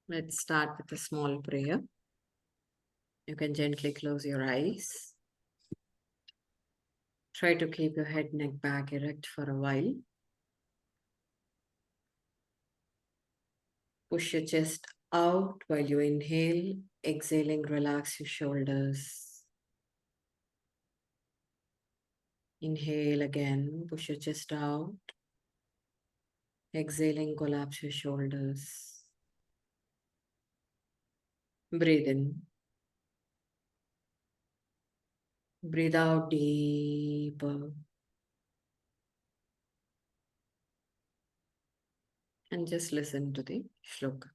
Let's start with a small prayer. You can gently close your eyes. Try to keep your head, neck, back erect for a while. Push your chest out while you inhale. Exhaling, relax your shoulders. Inhale again. Push your chest out. Exhaling, collapse your shoulders. Breathe in. Breathe out deeper. And just listen to the shloka.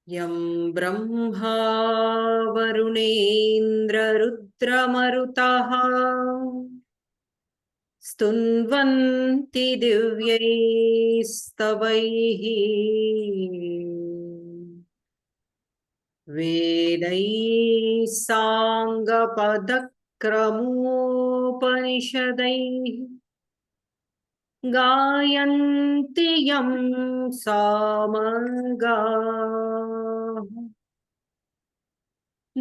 यं ब्रह्मा वरुणेन्द्ररुद्रमरुतः स्तुन्वन्ति दिव्यैस्तवैः वेदैः साङ्गपदक्रमोपनिषदैः गायन्ति यं सामगाः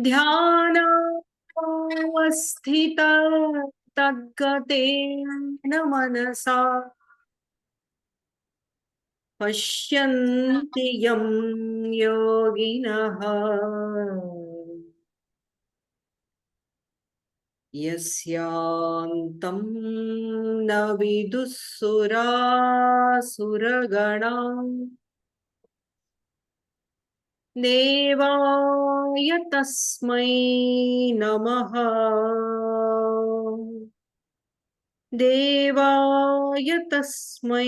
ध्यानावस्थित तद्गतेन मनसा पश्यन्ति यं योगिनः यस्यान्तं न विदुःसुरासुरगणा देवाय तस्मै नमः देवाय तस्मै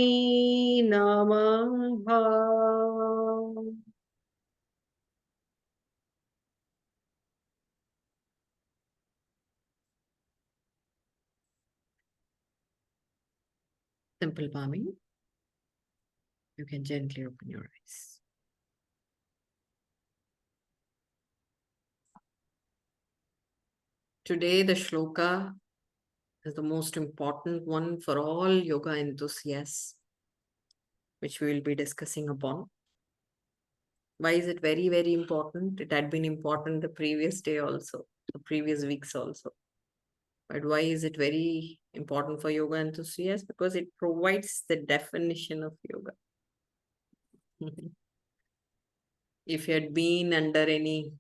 नमः Simple palming. You can gently open your eyes. Today the shloka is the most important one for all yoga enthusiasts, which we will be discussing upon. Why is it very, very important? It had been important the previous day also, the previous weeks also. But why is it very important for yoga enthusiasts? Because it provides the definition of yoga. If you had been under any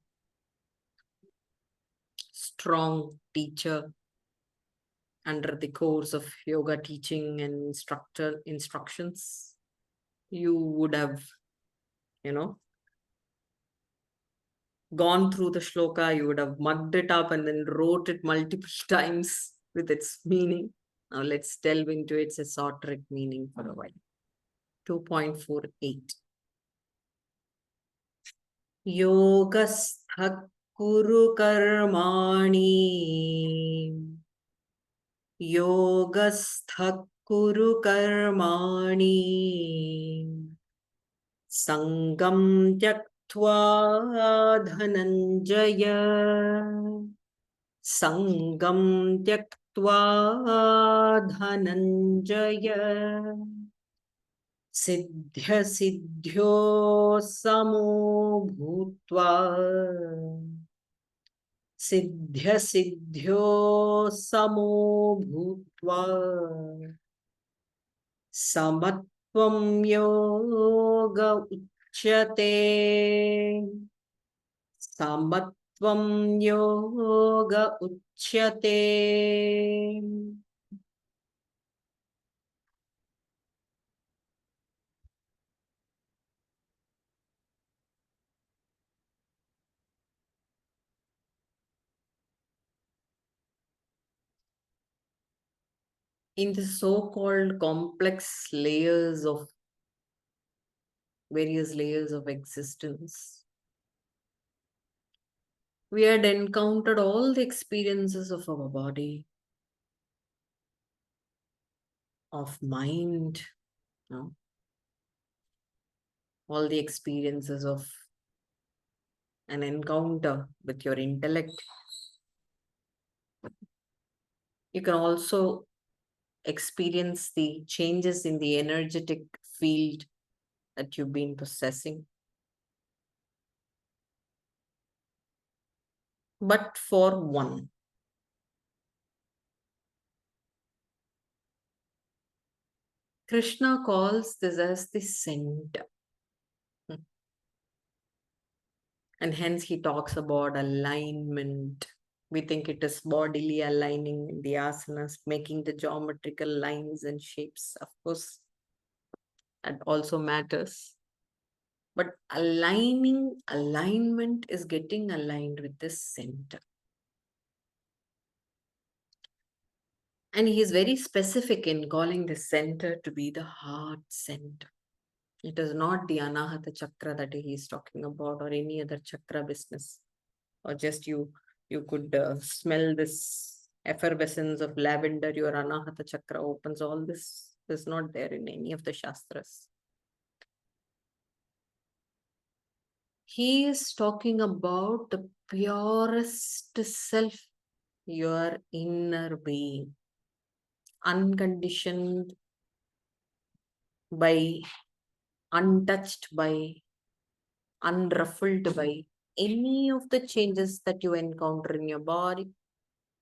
strong teacher under the course of yoga teaching and instructions, you would have, gone through the shloka, you would have mugged it up and then wrote it multiple times with its meaning. Now let's delve into its esoteric meaning for a while. 2.48. Yogasthak kuru karmani. Yogasthak kuru karmani. Sangam tyaktva dhananjaya. Sangam tyaktva dhananjaya. Siddhya siddhyo samo bhutva. Siddhya siddhyo samo bhutva. Samatvam yoga uchyate. Samatvam yoga uchyate. In the so-called complex layers of various layers of existence, we had encountered all the experiences of our body, of mind, all the experiences of an encounter with your intellect. You can also experience the changes in the energetic field that you've been possessing. But for one. Krishna calls this as the center. And hence he talks about alignment. We think it is bodily aligning in the asanas, making the geometrical lines and shapes. Of course, that also matters. But alignment is getting aligned with the center. And he is very specific in calling the center to be the heart center. It is not the Anahata chakra that he is talking about or any other chakra business. Or just you could smell this effervescence of lavender, your Anahata chakra opens. All this is not there in any of the Shastras. He is talking about the purest self, your inner being, unconditioned by, untouched by, unruffled by any of the changes that you encounter in your body,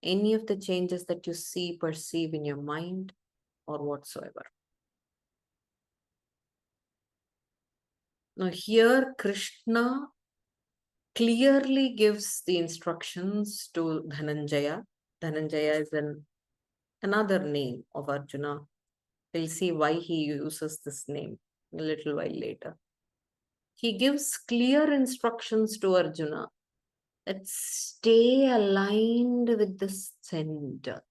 any of the changes that you see, perceive in your mind, or whatsoever. Now, here Krishna clearly gives the instructions to Dhananjaya. Dhananjaya is another name of Arjuna. We'll see why he uses this name a little while later. He gives clear instructions to Arjuna that stay aligned with the center.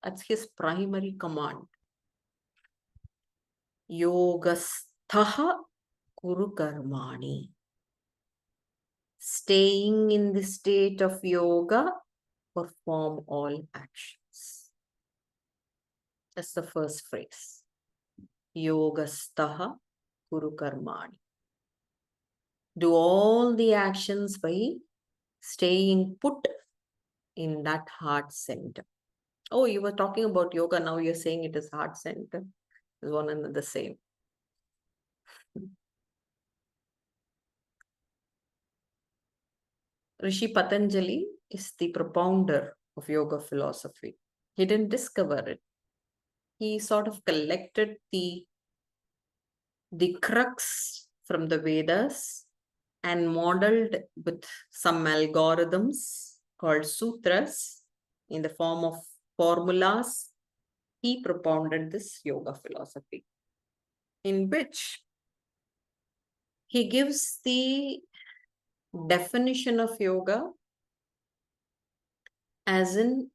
That's his primary command. Yogasthaha kuru karmani. Staying in the state of yoga, perform all actions. That's the first phrase. Yogasthaha kuru karmani. Do all the actions by staying put in that heart center. Oh, you were talking about yoga. Now you're saying it is heart center. It's one and the same. Rishi Patanjali is the propounder of yoga philosophy. He didn't discover it. He sort of collected the crux from the Vedas and modeled with some algorithms called sutras in the form of formulas. He propounded this yoga philosophy, in which he gives the definition of yoga as in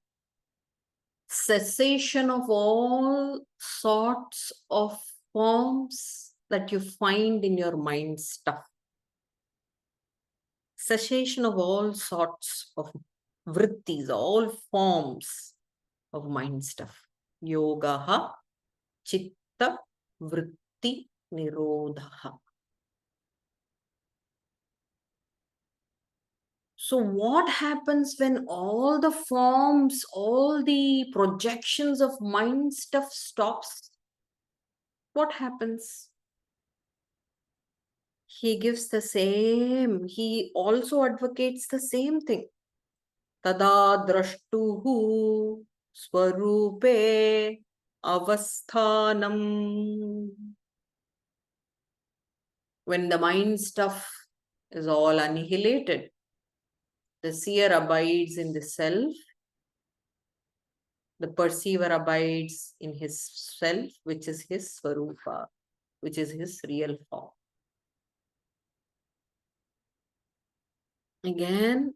cessation of all sorts of forms that you find in your mind stuff. Cessation of all sorts of vrittis, all forms of mind stuff. Yogaha chitta vritti nirodha. So what happens when all the forms, all the projections of mind stuff stops? What happens? He gives the same, he also advocates the same thing. Tada drashtuhu swarupe avasthanam. When the mind stuff is all annihilated, the seer abides in the self, the perceiver abides in his self, which is his swarupa, which is his real form. Again,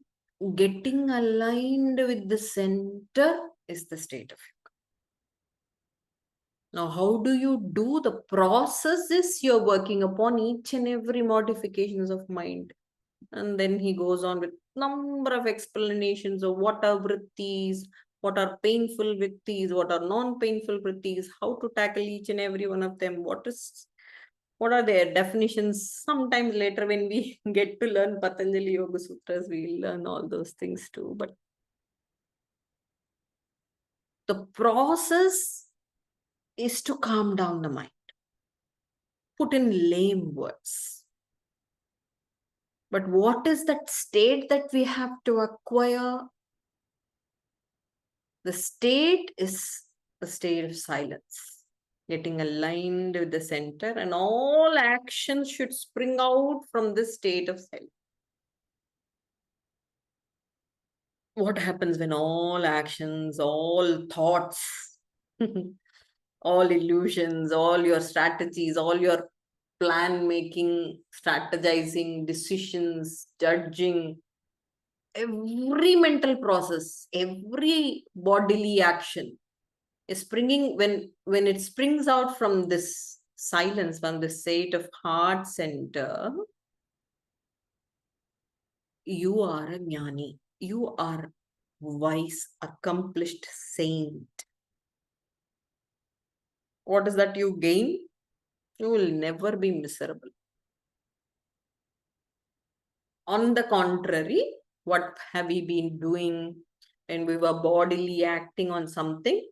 getting aligned with the center is the state of yoga. Now, how do you do the process? Is you're working upon each and every modifications of mind. And then he goes on with number of explanations of what are vrittis, what are painful vrittis, what are non-painful vrittis, how to tackle each and every one of them, what are their definitions. Sometimes later when we get to learn Patanjali Yoga Sutras, we'll learn all those things too. But the process is to calm down the mind. put in lame words. But what is that state that we have to acquire? The state is a state of silence, getting aligned with the center, and all actions should spring out from this state of silence. What happens when all actions, all thoughts, all illusions, all your strategies, all your plan making, strategizing, decisions, judging, every mental process, every bodily action is springing, when it springs out from this silence, from the state of heart center, you are a jnani, you are wise, accomplished saint. What is that you gain? You will never be miserable. On the contrary, what have we been doing when we were bodily acting on something?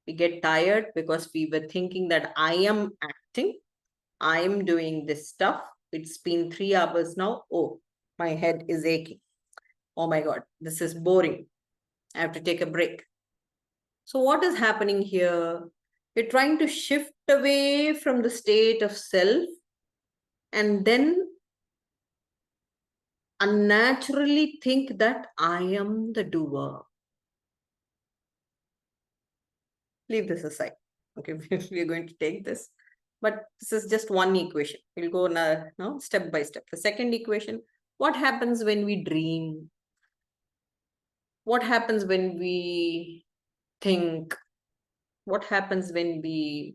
We get tired because we were thinking that I am acting, I am doing this stuff. It's been 3 hours now. Oh, my head is aching. Oh my God, this is boring. I have to take a break. So what is happening here? You're trying to shift away from the state of self and then unnaturally think that I am the doer. Leave this aside. Okay, we're going to take this. But this is just one equation. We'll go now, step by step. The second equation, what happens when we dream? What happens when we think? What happens when we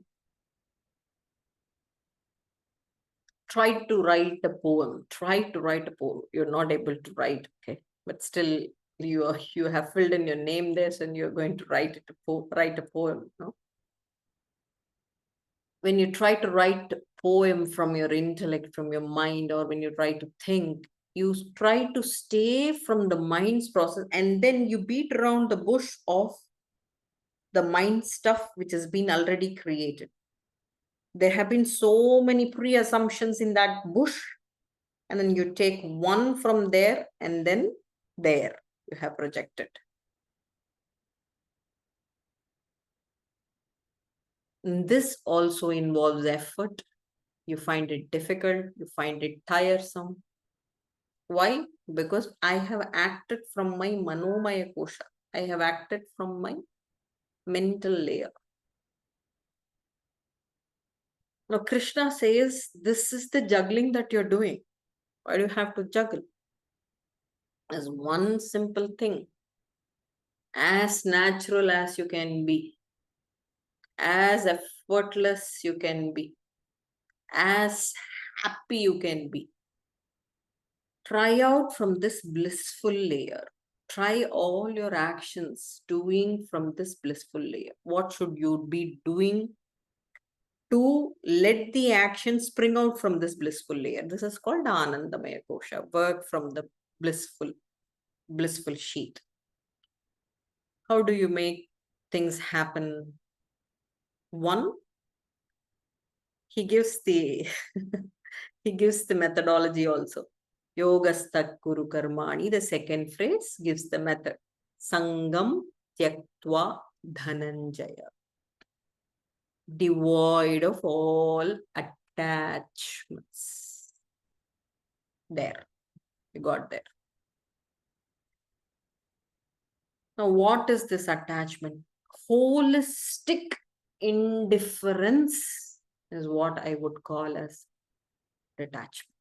try to write a poem? Try to write a poem. You're not able to write, okay? But still, you have filled in your name there, and you're going to write a poem. No? When you try to write a poem from your intellect, from your mind, or when you try to think, you try to stay from the mind's process, and then you beat around the bush of the mind stuff which has been already created. There have been so many pre-assumptions in that bush, and then you take one from there, and then there you have projected. And this also involves effort. You find it difficult, you find it tiresome. Why? Because I have acted from my manomaya kosha. I have acted from my mental layer. Now, Krishna says, this is the juggling that you're doing. Why do you have to juggle? As one simple thing, as natural as you can be, as effortless you can be, as happy you can be. Try out from this blissful layer. Try all your actions doing from this blissful layer. What should you be doing to let the action spring out from this blissful layer? This is called Anandamaya Kosha, work from the blissful sheet. How do you make things happen? One, he gives the he gives the methodology also. Yogastat Kuru Karmani, the second phrase, gives the method. Sangam Tyaktva Dhananjaya. Devoid of all attachments. There. You got there. Now, what is this attachment? Holistic indifference is what I would call as detachment.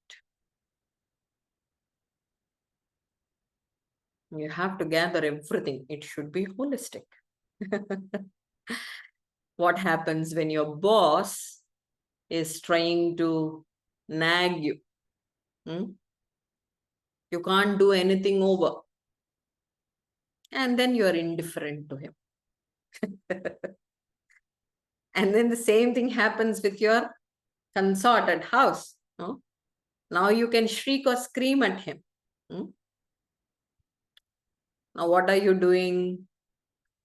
You have to gather everything. It should be holistic. What happens when your boss is trying to nag you? You can't do anything over. And then you are indifferent to him. And then the same thing happens with your consort at house. No? Now you can shriek or scream at him. Now what are you doing?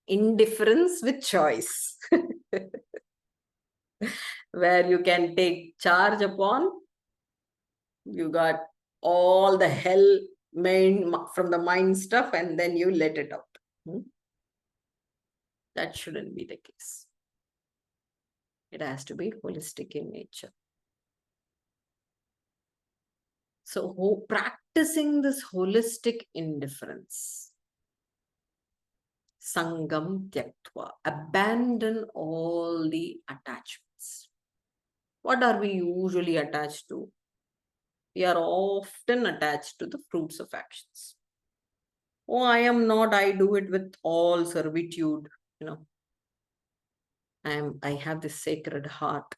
Indifference with choice. where you can take charge upon. You got all the hell main from the mind stuff, and then you let it out. That shouldn't be the case. It has to be holistic in nature. So practicing this holistic indifference, sangam tyaktva, abandon all the attachments. What are we usually attached to? We are often attached to the fruits of actions. Oh, I am not, I do it with all servitude, I have this sacred heart.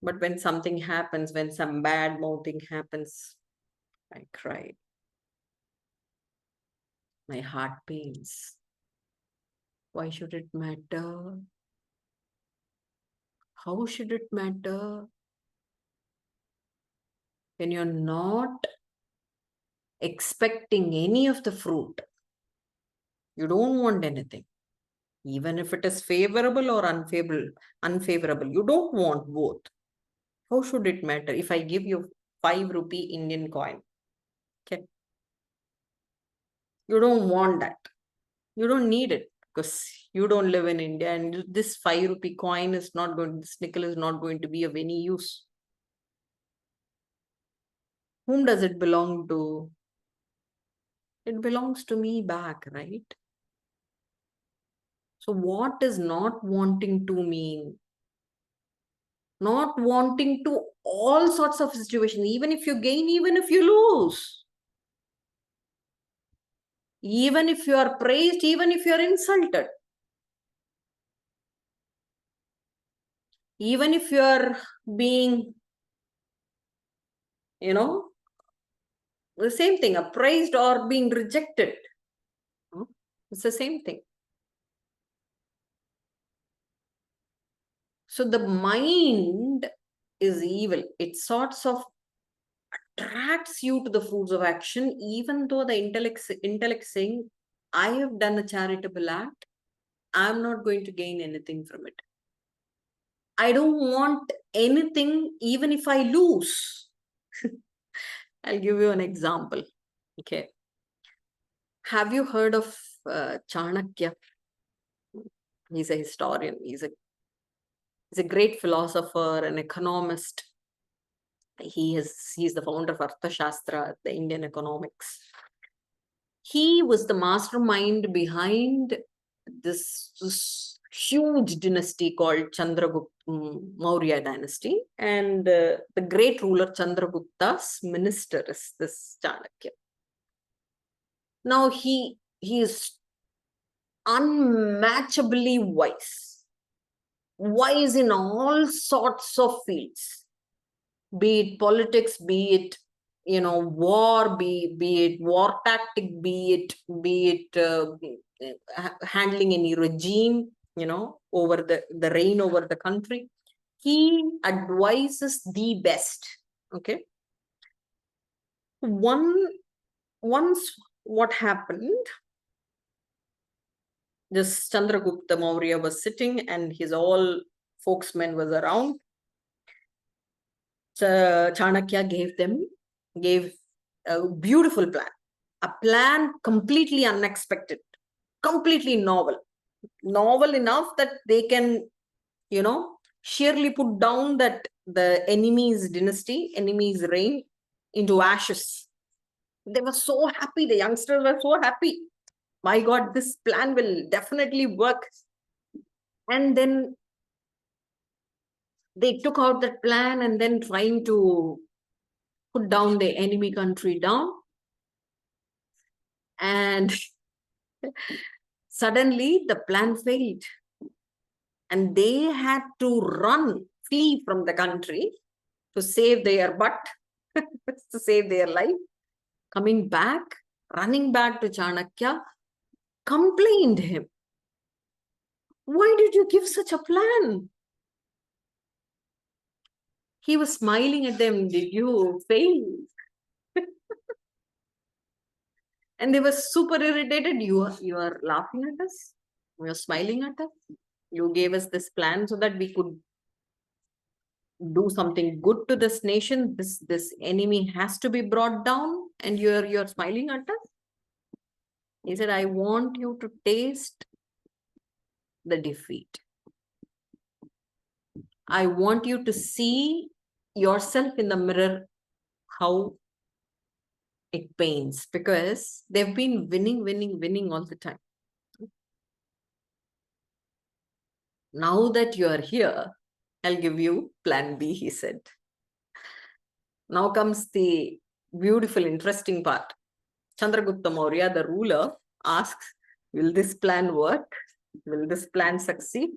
But when something happens, when some bad mouthing happens, I cry. My heart pains. Why should it matter? How should it matter? When you're not expecting any of the fruit, you don't want anything. Even if it is favorable or unfavorable, you don't want both. How should it matter if I give you 5 rupee Indian coin? Okay. You don't want that. You don't need it because you don't live in India, and this 5 rupee coin is not going, this nickel is not going to be of any use. Whom does it belong to? It belongs to me back, right? So what is not wanting to mean? Not wanting to all sorts of situations, even if you gain, even if you lose. Even if you are praised, even if you are insulted. Even if you are being, the same thing, appraised or being rejected. It's the same thing. So the mind is evil. It sorts of attracts you to the fruits of action, even though the intellect saying, I have done a charitable act, I'm not going to gain anything from it. I don't want anything, even if I lose. I'll give you an example. Okay. Have you heard of Chanakya? He's a historian. He's a great philosopher, an economist. He's the founder of Arthashastra, the Indian economics. He was the mastermind behind this huge dynasty called Chandragupta Maurya dynasty, and the great ruler Chandragupta's minister is this Chanakya. Now he is unmatchably wise in all sorts of fields, be it politics, be it war, be it war tactic, be it handling any regime, over the reign over the country. He advises the best. Okay. Once what happened, this Chandragupta Maurya was sitting and his all folksmen was around. So Chanakya gave a beautiful plan, a plan completely unexpected, completely novel enough that they can, sheerly put down the enemy's dynasty, enemy's reign into ashes. They were so happy. The youngsters were so happy. My God, this plan will definitely work. And then they took out that plan and then trying to put down the enemy country down. And suddenly the plan failed. And they had to flee from the country to save their butt, to save their life. Coming back, running back to Chanakya, complained him. Why did you give such a plan? He was smiling at them. Did you fail? And they were super irritated. You are laughing at us? You are smiling at us? You gave us this plan so that we could do something good to this nation, this enemy has to be brought down, and you're smiling at us? He said, I want you to taste the defeat. I want you to see yourself in the mirror, how it pains, because they've been winning all the time. Now that you are here, I'll give you plan B, he said. Now comes the beautiful, interesting part. Chandragupta Maurya, the ruler, asks, will this plan work? Will this plan succeed?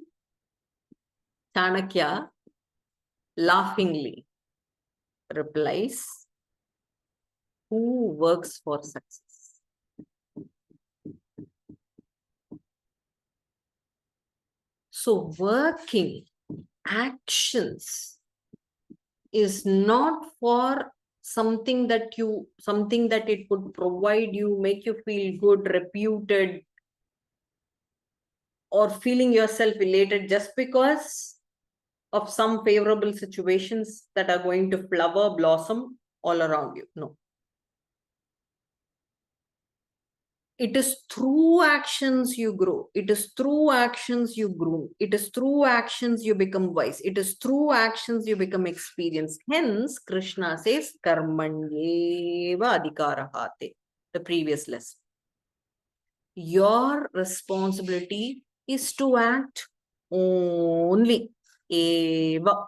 Chanakya laughingly replies, who works for success? So working, actions is not for something that it would provide you, make you feel good, reputed, or feeling yourself elated just because of some favorable situations that are going to flower, blossom all around you. No. It is through actions you grow. It is through actions you grow. It is through actions you become wise. It is through actions you become experienced. Hence, Krishna says, Karmanyeva adhikarahate, the previous lesson. Your responsibility is to act only. Eva.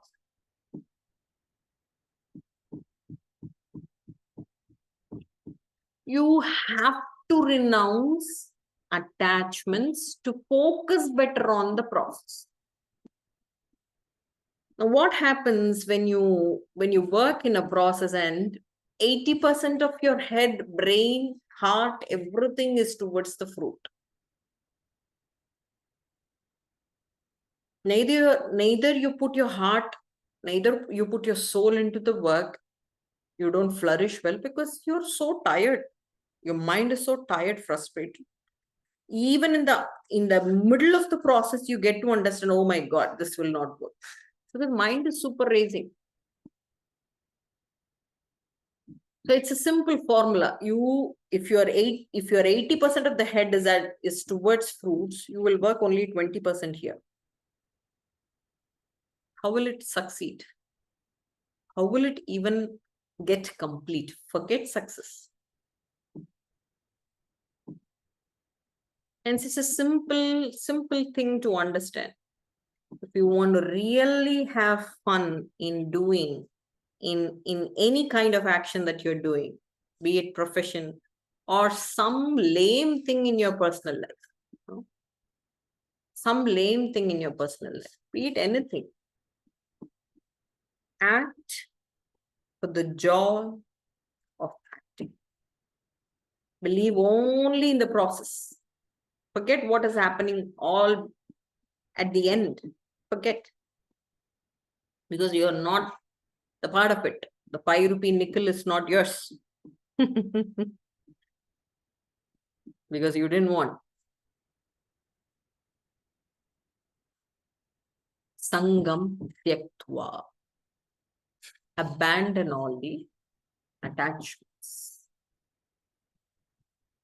You have to renounce attachments to focus better on the process. Now, what happens when you work in a process and 80% of your head, brain, heart, everything is towards the fruit? Neither you put your heart, neither you put your soul into the work, you don't flourish well because you're so tired. Your mind is so tired, frustrated. Even in the middle of the process, you get to understand, oh my God, this will not work. So the mind is super racing. So it's a simple formula. If you're 80% of the head is towards fruits, you will work only 20% here. How will it succeed? How will it even get complete? Forget success. Hence, it's a simple thing to understand. If you want to really have fun in doing, in any kind of action that you're doing, be it profession or some lame thing in your personal life, some lame thing in your personal life, be it anything, act for the joy of acting. Believe only in the process. Forget what is happening all at the end. Forget. Because you are not the part of it. The 5 rupee nickel is not yours. Because you didn't want. Sangam tyaktva. Abandon all the attachments.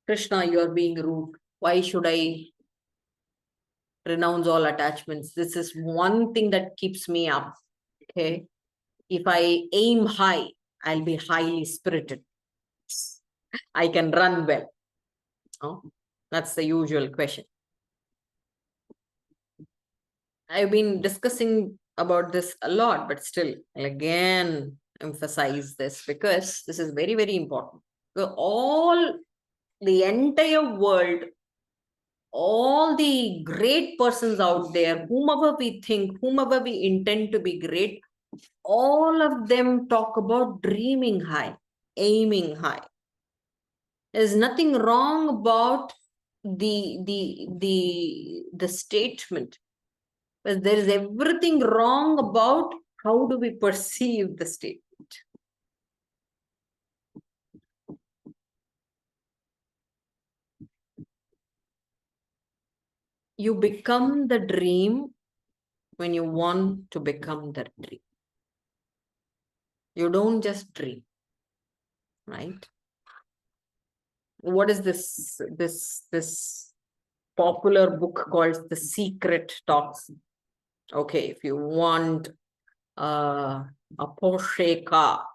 Krishna, you are being rude. Why should I renounce all attachments? This is one thing that keeps me up. Okay. If I aim high, I'll be highly spirited. I can run well. Oh, that's the usual question. I've been discussing about this a lot, but still, I'll again emphasize this because this is very, very important. So the entire world, all the great persons out there, whomever we think, whomever we intend to be great, all of them talk about dreaming high, aiming high. There's nothing wrong about the statement, but there is everything wrong about how do we perceive the statement. You become the dream when you want to become the dream. You don't just dream, right? What is this popular book called The Secret Talks? Okay, if you want a Porsche car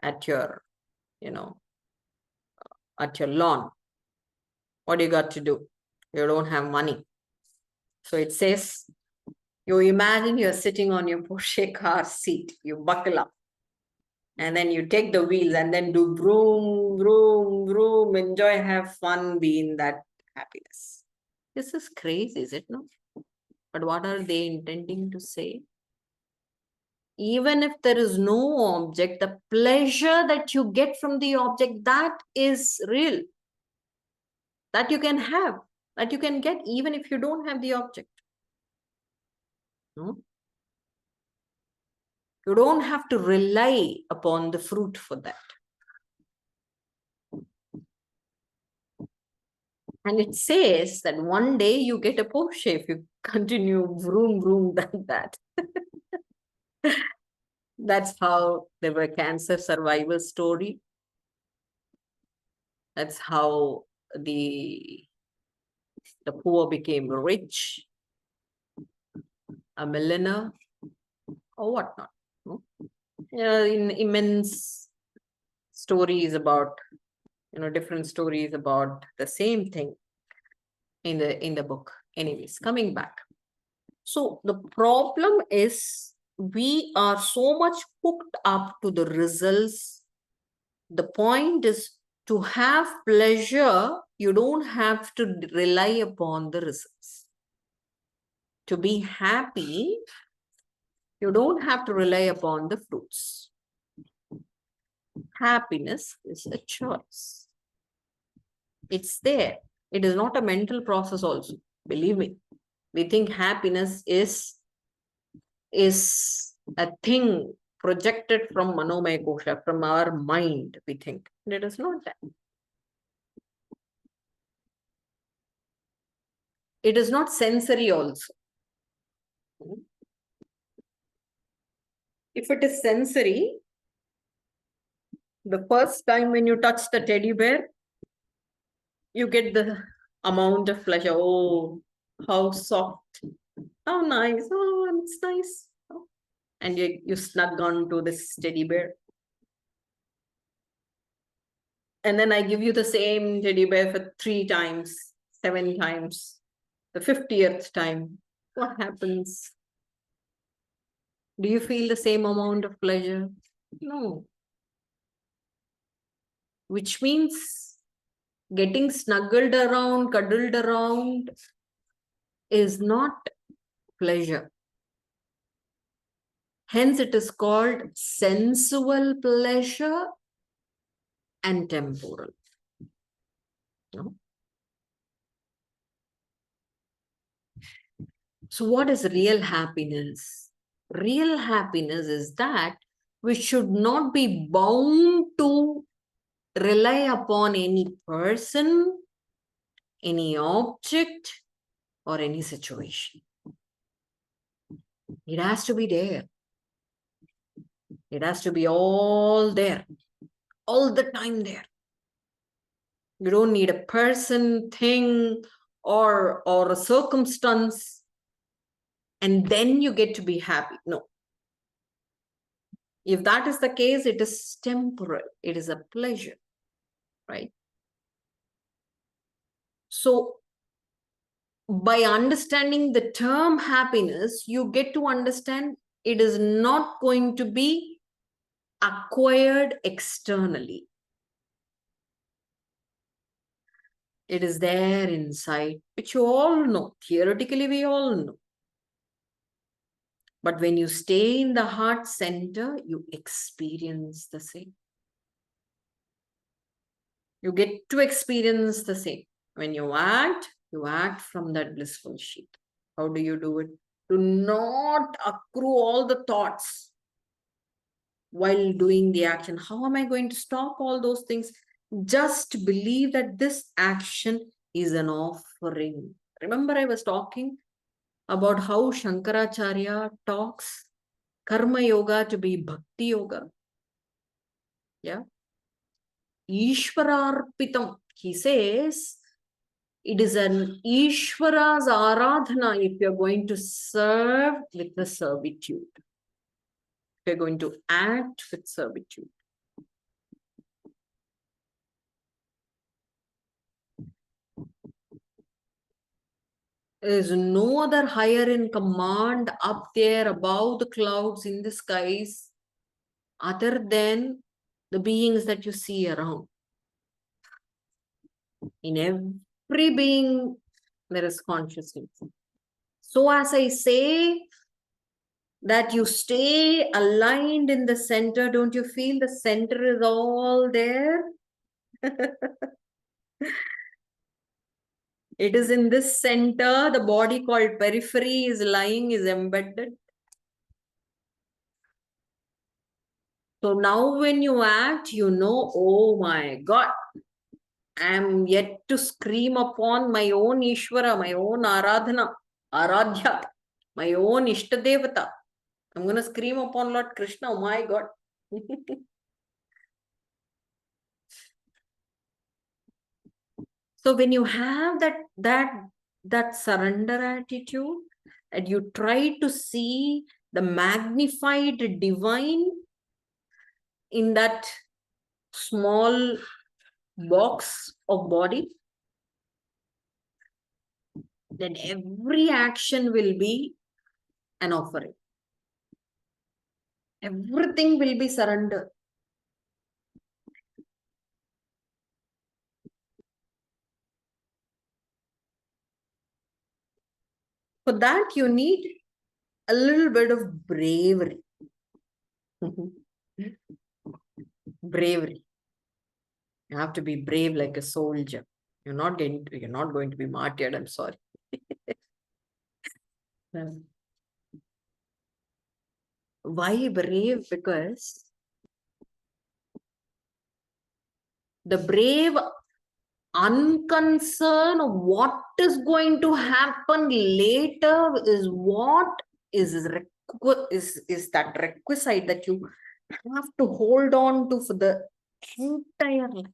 at your, at your lawn, what do you got to do? You don't have money. So it says, you imagine you're sitting on your Porsche car seat, you buckle up, and then you take the wheels and then do vroom, vroom, vroom, enjoy, have fun, be in that happiness. This is crazy, is it not? But what are they intending to say? Even if there is no object, the pleasure that you get from the object, that is real. That you can have, that you can get even if you don't have the object. No? You don't have to rely upon the fruit for that. And it says that one day you get a Porsche if you continue vroom, vroom, that. That's how there were cancer survival story. That's how the poor became rich, a millionaire, or whatnot. In immense stories about, different stories about the same thing in the book. Anyways, coming back. So the problem is we are so much hooked up to the results. The point is to have pleasure, you don't have to rely upon the results. To be happy, you don't have to rely upon the fruits. Happiness is a choice. It's there. It is not a mental process also. Believe me. We think happiness is a thing projected from Manomaya Kosha, from our mind, we think. It is not that. It is not sensory also. If it is sensory, the first time when you touch the teddy bear, you get the amount of pleasure. Oh, how soft. How nice. Oh, it's nice. Oh. And you snug on to this teddy bear. And then I give you the same teddy bear for 3 times, 7 times, the 50th time. What happens? Do you feel the same amount of pleasure? No. Which means getting snuggled around, cuddled around is not pleasure. Hence, it is called sensual pleasure and temporal. No? So, what is real happiness? Real happiness is that we should not be bound to rely upon any person, any object, or any situation. It has to be there. It has to be all there, all the time there. You don't need a person, thing, or a circumstance, and then you get to be happy. No. If that is the case, it is temporal. It is a pleasure, right? So, by understanding the term happiness, you get to understand it is not going to be acquired externally. It is there inside, which you all know. Theoretically, we all know. But when you stay in the heart center, you experience the same. You get to experience the same. When you act from that blissful sheet. How do you do it? Do not accrue all the thoughts while doing the action. How am I going to stop all those things? Just believe that this action is an offering. Remember, I was talking about how Shankaracharya talks Karma Yoga to be Bhakti Yoga. Yeah. Ishwararpitam. He says it is an Ishwara's Aradhana if you're going to serve with the servitude. If you're going to act with servitude. There is no other higher in command up there above the clouds in the skies other than the beings that you see around. In every being, there is consciousness. So as I say that you stay aligned in the center, don't you feel the center is all there? It is in this center, the body called periphery is lying, is embedded. So now when you act, you know, oh my God, I am yet to scream upon my own Ishvara, my own Aradhya, my own Ishtadevata. I'm going to scream upon Lord Krishna, oh my God. So when you have that surrender attitude and you try to see the magnified divine in that small box of body, then every action will be an offering. Everything will be surrendered. For that, you need a little bit of bravery. Bravery. You have to be brave like a soldier. You're not going to be martyred, I'm sorry. Why brave? Because the brave unconcern of what is going to happen later is what is that requisite that you have to hold on to for the entire life.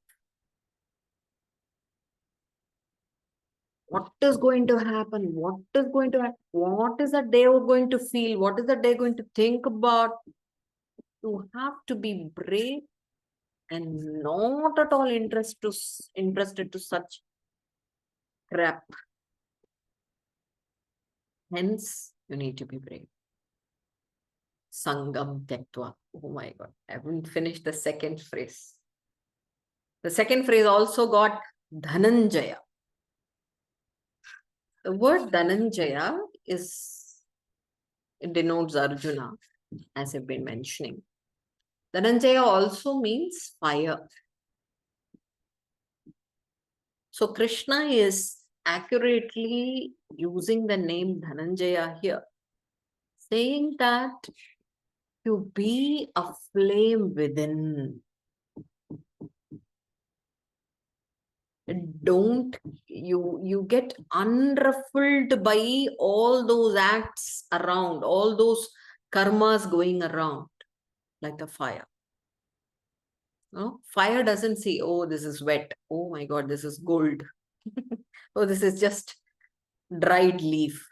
What is going to happen? What is going to happen? What is that they are going to feel? What is that they're going to think about? You have to be brave and not at all interested to such crap. Hence, you need to be brave. Sangam Tyaktva. Oh my God, I haven't finished the second phrase. The second phrase also got Dhananjaya. The word Dhananjaya it denotes Arjuna, as I've been mentioning. Dhananjaya also means fire. So Krishna is accurately using the name Dhananjaya here, saying that you be a flame within. Don't you get unruffled by all those acts around, all those karmas going around like a fire. No? Fire doesn't say, oh, this is wet. Oh my God, this is gold. Oh, this is just dried leaf.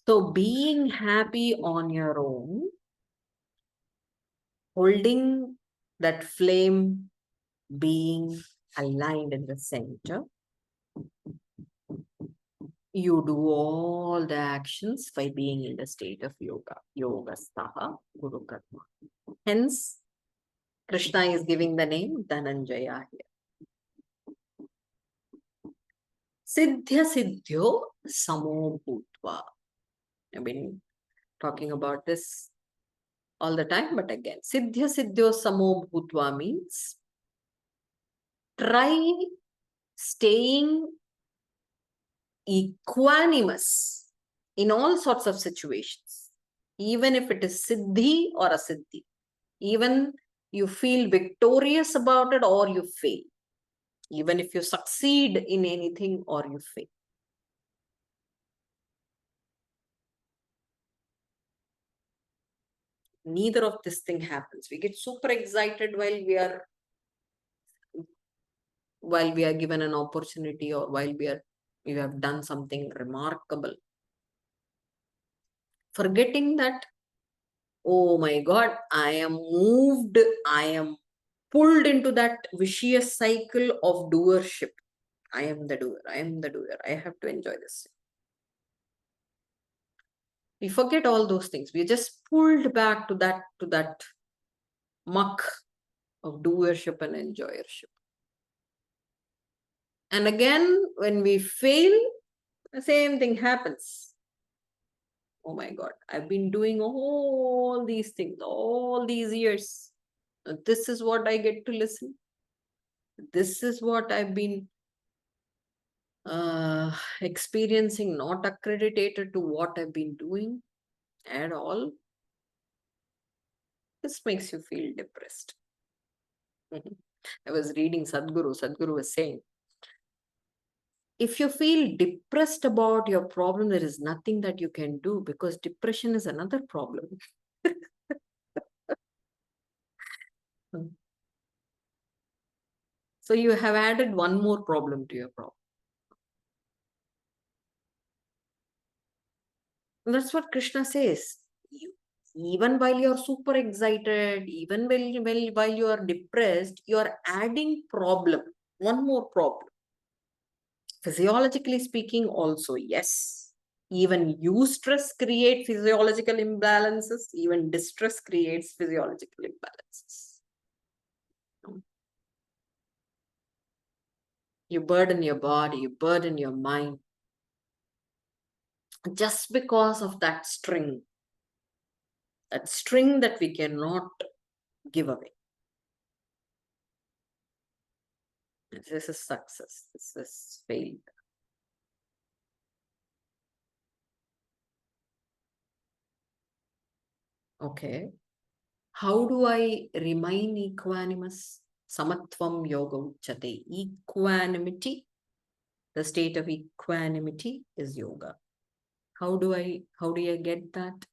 So being happy on your own, holding that flame, being aligned in the center, you do all the actions by being in the state of yoga. Yoga staha guru karma. Hence, Krishna is giving the name Dhananjaya here. Siddhya siddhyo samo bhutva. I've been talking about this all the time, but again, Siddhya siddhyo samo bhutva means try staying equanimous in all sorts of situations, even if it is siddhi or asiddhi, even you feel victorious about it or you fail, even if you succeed in anything or you fail. neither of this thing happens. We get super excited while we are given an opportunity, or while we have done something remarkable, forgetting that, oh my God, I am moved, I am pulled into that vicious cycle of doership. I am the doer, I am the doer, I have to enjoy this. We forget all those things. We are just pulled back to that muck of doership and enjoyership. And again, when we fail, the same thing happens. Oh my God, I've been doing all these things all these years. This is what I get to listen. This is what I've been experiencing, not accredited to what I've been doing at all. This makes you feel depressed. I was reading Sadhguru. Sadhguru was saying, if you feel depressed about your problem, there is nothing that you can do, because depression is another problem. So you have added one more problem to your problem. And that's what Krishna says. Even while you're super excited, even while you are depressed, you are adding problem, one more problem. Physiologically speaking also, yes. Even eustress create physiological imbalances. Even distress creates physiological imbalances. You burden your body, you burden your mind, just because of that string that we cannot give away. This is success. This is failure. Okay. How do I remain equanimous? Samatvam yoga uchate. Equanimity, the state of equanimity is yoga. How do I get that?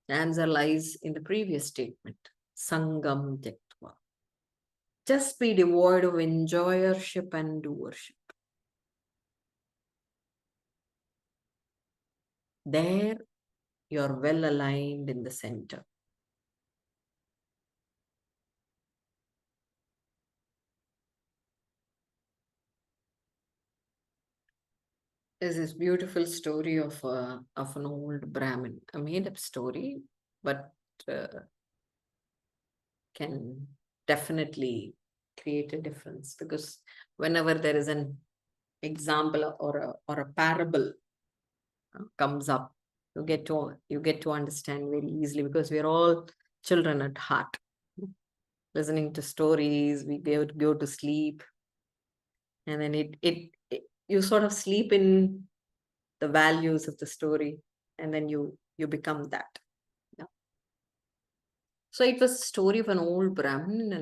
The answer lies in the previous statement. Sangam tyaktva. Just be devoid of enjoyership and doership. There, you're well aligned in the center. There's this beautiful story of an old Brahmin, a made-up story, but can definitely create a difference, because whenever there is an example or a parable comes up, you get to understand very easily, because we're all children at heart. Listening to stories, we go to sleep, and then you sort of sleep in the values of the story, and then you become that. Yeah. So it was a story of an old Brahmin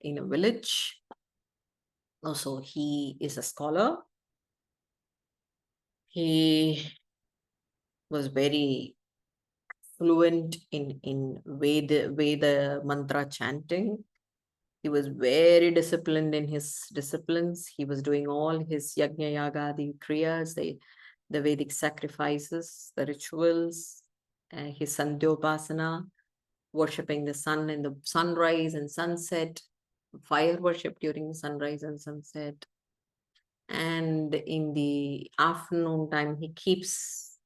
in a village. Also, he is a scholar. He was very fluent in Veda mantra chanting. He was very disciplined in his disciplines. He was doing all his yajna yaga, the kriyas, the Vedic sacrifices, the rituals, his Sandhyopasana, worshipping the sun in the sunrise and sunset, fire worship during sunrise and sunset. And in the afternoon time, he keeps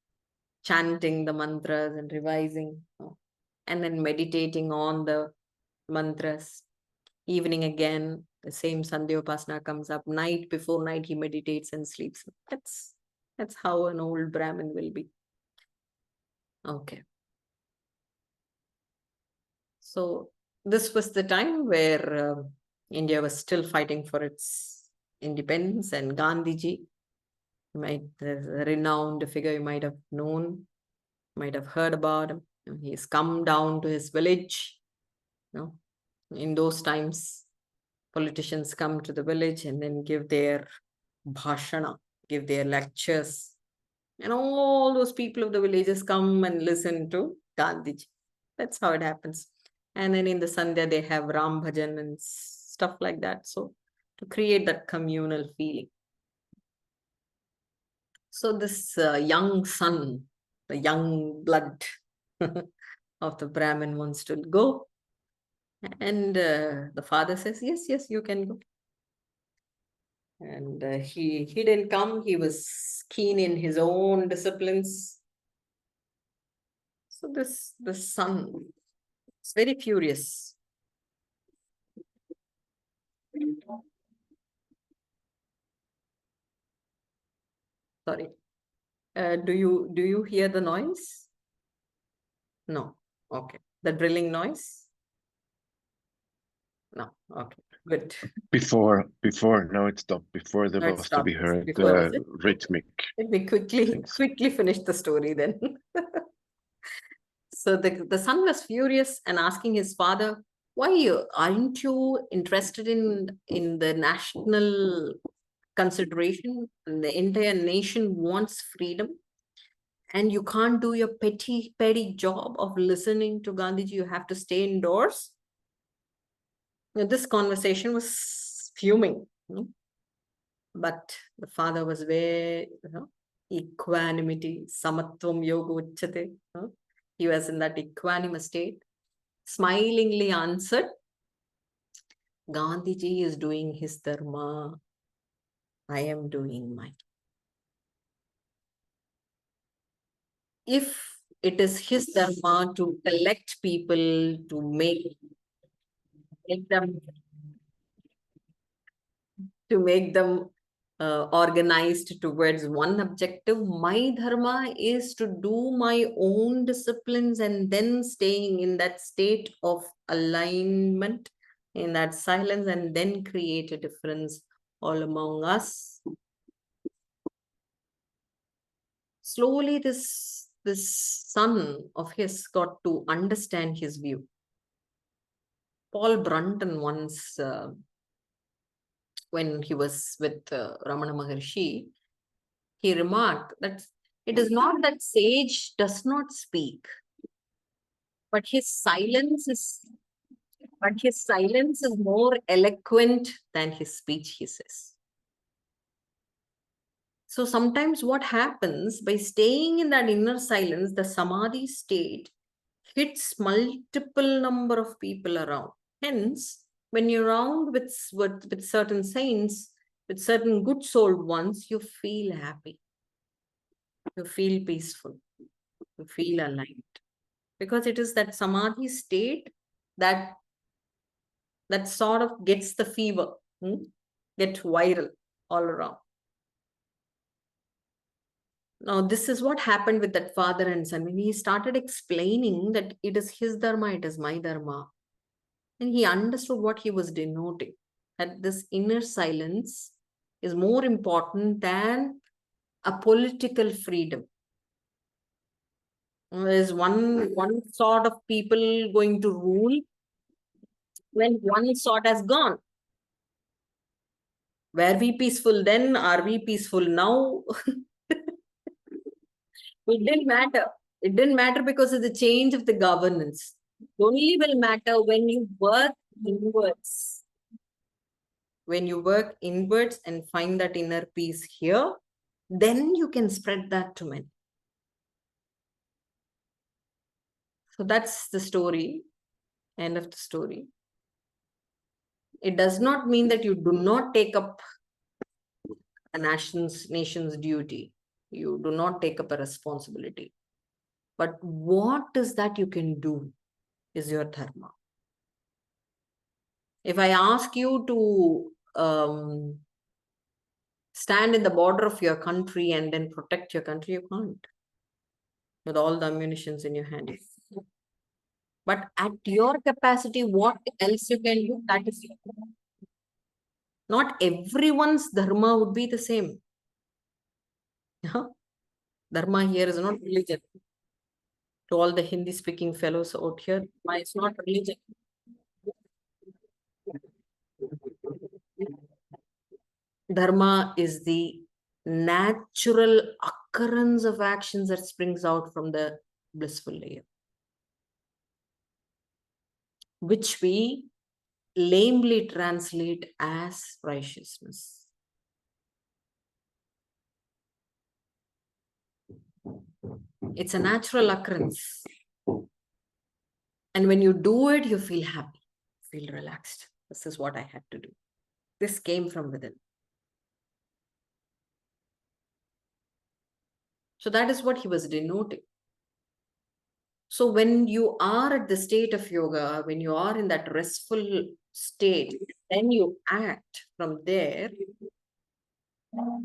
chanting the mantras and revising, and then meditating on the mantras. Evening again, the same Sandhyopasana comes up. Night before night, he meditates and sleeps. That's how an old Brahmin will be. Okay. So this was the time where India was still fighting for its independence, and Gandhiji, the renowned figure you might have known, might have heard about him. He's come down to his village. In those times, politicians come to the village and then give their bhashana, give their lectures. And all those people of the villages come and listen to Gandhiji. That's how it happens. And then in the Sandhya, they have Ram Bhajan and stuff like that. So to create that communal feeling. So this young son, the young blood of the Brahmin wants to go. And the father says, yes, yes, you can go. And he didn't come. He was keen in his own disciplines. So the son is very furious. Sorry. Do you hear the noise? No. Okay. The drilling noise? No. Okay. Good. Before, no, it stopped. Before there No, it was to be stopped. heard Before, was it? rhythmic Let me quickly things. finish the story then. So the son was furious and asking his father, why aren't you interested in the national consideration? The entire nation wants freedom, and you can't do your petty job of listening to Gandhiji. You have to stay indoors. Now, this conversation was fuming. But the father was very, equanimity, samatvam yoga uchyate. He was in that equanimous state, smilingly answered, Gandhiji is doing his dharma. I am doing mine. If it is his dharma to collect people, to make them organized towards one objective, my dharma is to do my own disciplines and then staying in that state of alignment, in that silence, and then create a difference all among us. Slowly this son of his got to understand his view. Paul Brunton once, when he was with Ramana Maharshi, he remarked that it is not that sage does not speak, but his silence is more eloquent than his speech, he says. So sometimes what happens by staying in that inner silence, the samadhi state hits multiple number of people around. Hence, when you're around with certain saints, with certain good souled ones, you feel happy. You feel peaceful. You feel aligned. Because it is that samadhi state that sort of gets the fever, get viral all around. Now, this is what happened with that father and son. When he started explaining that it is his dharma, it is my dharma, and he understood what he was denoting, that this inner silence is more important than a political freedom. Is one sort of people going to rule when one sort has gone? Were we peaceful then? Are we peaceful now? It didn't matter. It didn't matter because of the change of the governance. It only will matter when you work inwards. When you work inwards and find that inner peace here, then you can spread that to men. So that's the story. End of the story. It does not mean that you do not take up a nation's duty. You do not take up a responsibility. But what is that you can do is your dharma. If I ask you to stand in the border of your country and then protect your country, you can't. With all the ammunitions in your hand. But at your capacity, what else you can do, that is not everyone's dharma would be the same. Dharma here is not religion. To all the Hindi speaking fellows out here, dharma is not religion. Dharma is the natural occurrence of actions that springs out from the blissful layer. which we lamely translate as righteousness. It's a natural occurrence. And when you do it, you feel happy, feel relaxed. This is what I had to do. This came from within. So that is what he was denoting. So when you are at the state of yoga, when you are in that restful state, then you act from there.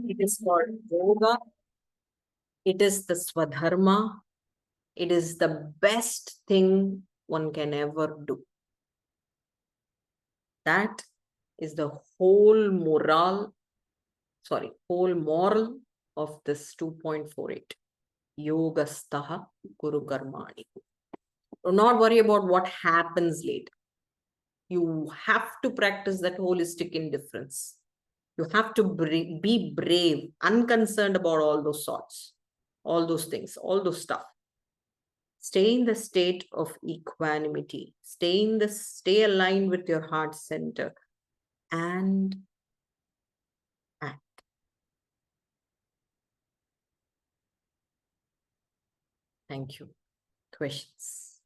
It is called yoga. It is the swadharma. It is the best thing one can ever do. That is the whole moral of this 2.48. Yogastaha Guru Karmani. Do not worry about what happens later. You have to practice that holistic indifference. You have to be brave, unconcerned about all those thoughts, all those things, all those stuff. Stay in the state of equanimity. Stay aligned with your heart center and act. Thank you. Questions?